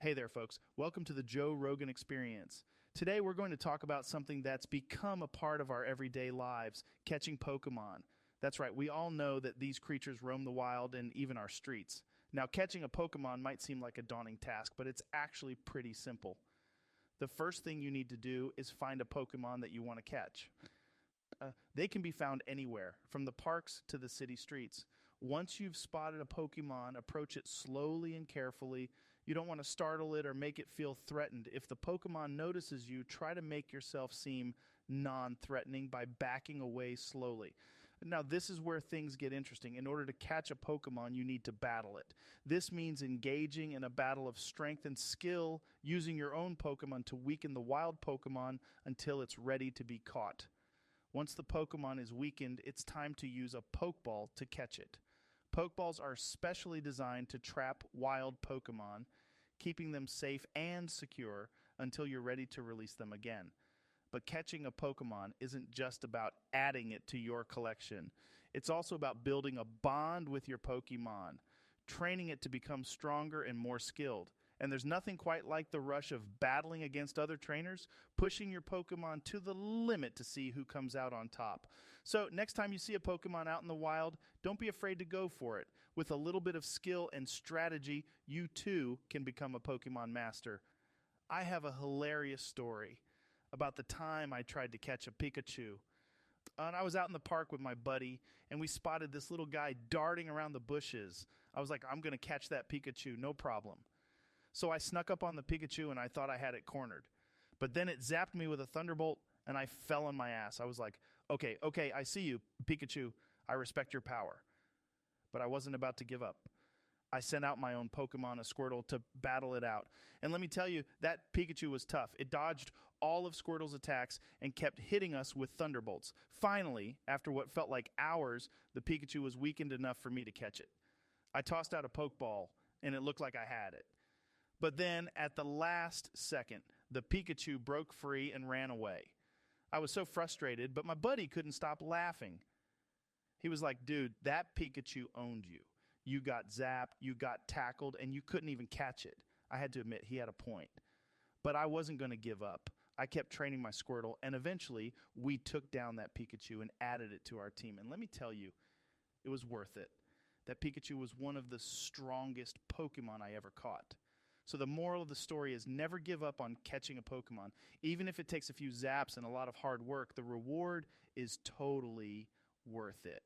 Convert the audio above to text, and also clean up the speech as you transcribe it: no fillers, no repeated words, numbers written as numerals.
Hey there, folks. Welcome to the Joe Rogan Experience. Today, we're going to talk about something that's become a part of our everyday lives, catching Pokémon. That's right, we all know that these creatures roam the wild and even our streets. Now, catching a Pokémon might seem like a daunting task, but it's actually pretty simple. The first thing you need to do is find a Pokémon that you want to catch. They can be found anywhere, from the parks to the city streets. Once you've spotted a Pokemon, approach it slowly and carefully. You don't want to startle it or make it feel threatened. If the Pokemon notices you, try to make yourself seem non-threatening by backing away slowly. Now, this is where things get interesting. In order to catch a Pokemon, you need to battle it. This means engaging in a battle of strength and skill, using your own Pokemon to weaken the wild Pokemon until it's ready to be caught. Once the Pokemon is weakened, it's time to use a Pokeball to catch it. Pokeballs are specially designed to trap wild Pokemon, keeping them safe and secure until you're ready to release them again. But catching a Pokemon isn't just about adding it to your collection. It's also about building a bond with your Pokemon, training it to become stronger and more skilled. And there's nothing quite like the rush of battling against other trainers, pushing your Pokemon to the limit to see who comes out on top. So next time you see a Pokemon out in the wild, don't be afraid to go for it. With a little bit of skill and strategy, you too can become a Pokemon master. I have a hilarious story about the time I tried to catch a Pikachu. And I was out in the park with my buddy, and we spotted this little guy darting around the bushes. I was like, I'm going to catch that Pikachu, no problem. So I snuck up on the Pikachu, and I thought I had it cornered. But then it zapped me with a thunderbolt, and I fell on my ass. I was like, okay, I see you, Pikachu. I respect your power. But I wasn't about to give up. I sent out my own Pokemon, a Squirtle, to battle it out. And let me tell you, that Pikachu was tough. It dodged all of Squirtle's attacks and kept hitting us with thunderbolts. Finally, after what felt like hours, the Pikachu was weakened enough for me to catch it. I tossed out a Pokeball, and it looked like I had it. But then, at the last second, the Pikachu broke free and ran away. I was so frustrated, but my buddy couldn't stop laughing. He was like, dude, that Pikachu owned you. You got zapped, you got tackled, and you couldn't even catch it. I had to admit, he had a point. But I wasn't going to give up. I kept training my Squirtle, and eventually, we took down that Pikachu and added it to our team. And let me tell you, it was worth it. That Pikachu was one of the strongest Pokemon I ever caught. So the moral of the story is never give up on catching a Pokemon. Even if it takes a few zaps and a lot of hard work, the reward is totally worth it.